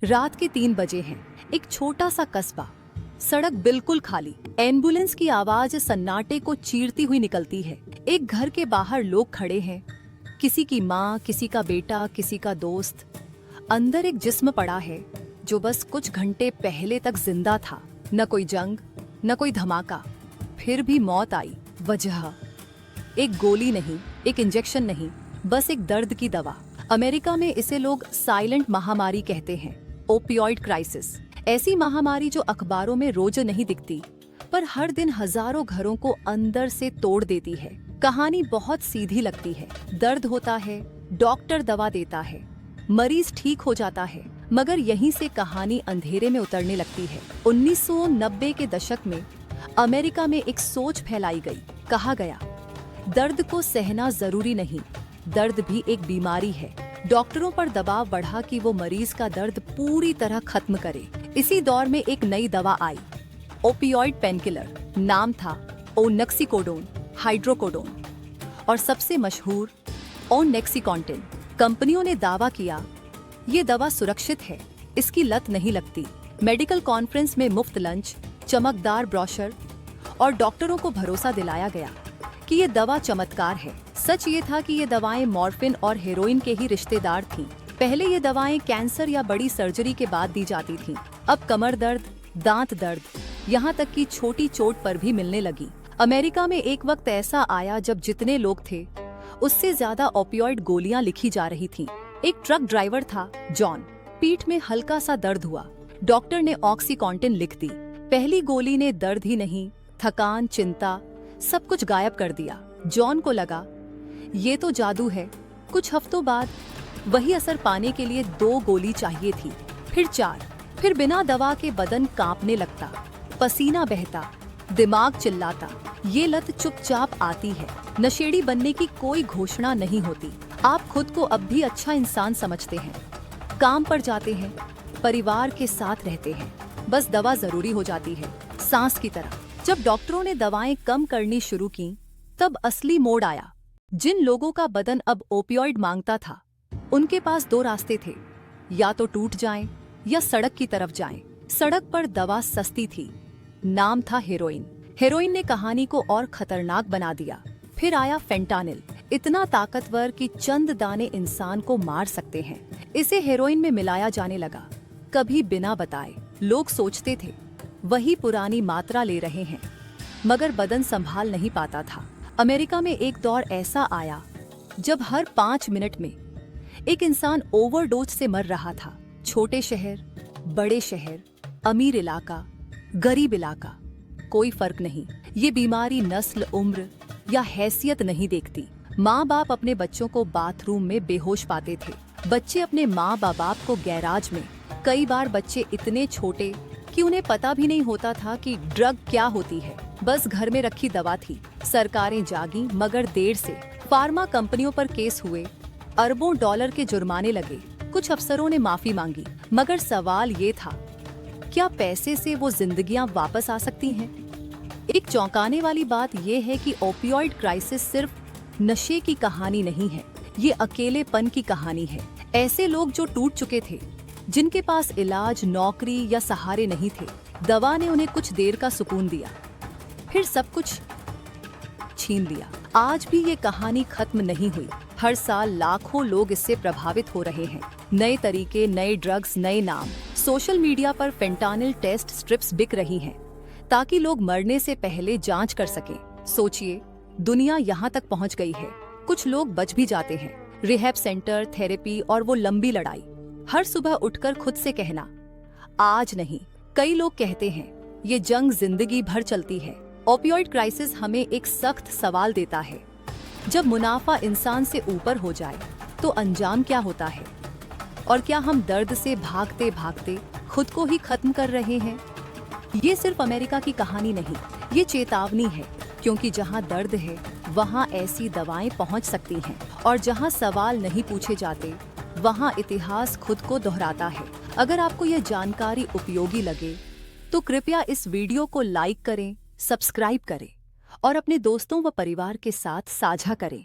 रात के 3 बजे हैं। एक छोटा सा कस्बा, सड़क बिल्कुल खाली। एम्बुलेंस की आवाज सन्नाटे को चीरती हुई निकलती है। एक घर के बाहर लोग खड़े हैं, किसी की माँ, किसी का बेटा, किसी का दोस्त। अंदर एक जिस्म पड़ा है जो बस कुछ घंटे पहले तक जिंदा था। न कोई जंग, न कोई धमाका, फिर भी मौत आई। वजह एक गोली नहीं, एक इंजेक्शन नहीं, बस एक दर्द की दवा। अमेरिका में इसे लोग साइलेंट महामारी कहते हैं, ओपियोइड क्राइसिस। ऐसी महामारी जो अखबारों में रोज नहीं दिखती, पर हर दिन हजारों घरों को अंदर से तोड़ देती है। कहानी बहुत सीधी लगती है। दर्द होता है, डॉक्टर दवा देता है, मरीज ठीक हो जाता है, मगर यहीं से कहानी अंधेरे में उतरने लगती है। 1990 के दशक में अमेरिका में एक सोच फैलाई गई। कहा गया, दर्द को सहना जरूरी नहीं, दर्द भी एक बीमारी है। डॉक्टरों पर दबाव बढ़ा कि वो मरीज का दर्द पूरी तरह खत्म करे। इसी दौर में एक नई दवा आई, ओपियोइड पेनकिलर। नाम था ओनेक्सिकोडोन, हाइड्रोकोडोन और सबसे मशहूर ओनेक्सिकॉन्टिन। कंपनियों ने दावा किया, ये दवा सुरक्षित है, इसकी लत नहीं लगती। मेडिकल कॉन्फ्रेंस में मुफ्त लंच, चमकदार ब्रोशर और डॉक्टरों को भरोसा दिलाया गया कि ये दवा चमत्कार है। सच ये था कि ये दवाएं मॉर्फिन और हेरोइन के ही रिश्तेदार थीं। पहले ये दवाएं कैंसर या बड़ी सर्जरी के बाद दी जाती थीं। अब कमर दर्द, दांत दर्द, यहाँ तक कि छोटी चोट पर भी मिलने लगी। अमेरिका में एक वक्त ऐसा आया जब जितने लोग थे, उससे ज्यादा ओपियोइड गोलियां लिखी जा रही थीं। एक ट्रक ड्राइवर था जॉन, पीठ में हल्का सा दर्द हुआ। डॉक्टर ने ऑक्सीकॉन्टिन लिख दी। पहली गोली ने दर्द ही नहीं, थकान, चिंता, सब कुछ गायब कर दिया। जॉन को लगा, ये तो जादू है। कुछ हफ्तों बाद वही असर पाने के लिए 2 गोली चाहिए थी, फिर 4, फिर बिना दवा के बदन कांपने लगता, पसीना बहता, दिमाग चिल्लाता। ये लत चुपचाप आती है। नशेड़ी बनने की कोई घोषणा नहीं होती। आप खुद को अब भी अच्छा इंसान समझते हैं, काम पर जाते हैं, परिवार के साथ रहते हैं, बस दवा जरूरी हो जाती है, सांस की तरह। जब डॉक्टरों ने दवाएं कम करनी शुरू की, तब असली मोड़ आया। जिन लोगों का बदन अब ओपियोइड मांगता था, उनके पास 2 रास्ते थे, या तो टूट जाएं या सड़क की तरफ जाएं। सड़क पर दवा सस्ती थी, नाम था हेरोइन। हेरोइन ने कहानी को और खतरनाक बना दिया। फिर आया फेंटानिल, इतना ताकतवर कि चंद दाने इंसान को मार सकते हैं। इसे हेरोइन में मिलाया जाने लगा, कभी बिना बताए। लोग सोचते थे वही पुरानी मात्रा ले रहे हैं, मगर बदन संभाल नहीं पाता था। अमेरिका में एक दौर ऐसा आया जब हर 5 मिनट में एक इंसान ओवरडोज से मर रहा था। छोटे शहर, बड़े शहर, अमीर इलाका, गरीब इलाका, कोई फर्क नहीं। ये बीमारी नस्ल, उम्र या हैसियत नहीं देखती। माँ बाप अपने बच्चों को बाथरूम में बेहोश पाते थे, बच्चे अपने माँ बाप को गैराज में। कई बार बच्चे इतने छोटे कि उन्हें पता भी नहीं होता था कि ड्रग क्या होती है, बस घर में रखी दवा थी। सरकारें जागी, मगर देर से। फार्मा कंपनियों पर केस हुए, अरबों डॉलर के जुर्माने लगे। कुछ अफसरों ने माफी मांगी, मगर सवाल ये था, क्या पैसे से वो जिंदगियां वापस आ सकती हैं? एक चौंकाने वाली बात ये है कि ओपियोइड क्राइसिस सिर्फ नशे की कहानी नहीं है, ये अकेलेपन की कहानी है। ऐसे लोग जो टूट चुके थे, जिनके पास इलाज, नौकरी या सहारे नहीं थे। दवा ने उन्हें कुछ देर का सुकून दिया, फिर सब कुछ छीन लिया। आज भी ये कहानी खत्म नहीं हुई। हर साल लाखों लोग इससे प्रभावित हो रहे हैं। नए तरीके, नए ड्रग्स, नए नाम। सोशल मीडिया पर फेंटानिल टेस्ट स्ट्रिप्स बिक रही हैं, ताकि लोग मरने से पहले जांच कर सकें। सोचिए, दुनिया यहाँ तक पहुँच गई है। कुछ लोग बच भी जाते हैं। रिहैब सेंटर, थेरेपी और वो लंबी लड़ाई। हर सुबह उठकर खुद से कहना, आज नहीं। कई लोग कहते हैं ये जंग जिंदगी भर चलती है। ओपियोइड क्राइसिस हमें एक सख्त सवाल देता है, जब मुनाफा इंसान से ऊपर हो जाए तो अंजाम क्या होता है? और क्या हम दर्द से भागते भागते खुद को ही खत्म कर रहे हैं? ये सिर्फ अमेरिका की कहानी नहीं, ये चेतावनी है, क्योंकि जहाँ दर्द है वहाँ ऐसी दवाएं पहुँच सकती हैं, और जहाँ सवाल नहीं पूछे जाते वहाँ इतिहास खुद को दोहराता है। अगर आपको यह जानकारी उपयोगी लगे तो कृपया इस वीडियो को लाइक करें, सब्सक्राइब करें और अपने दोस्तों व परिवार के साथ साझा करें।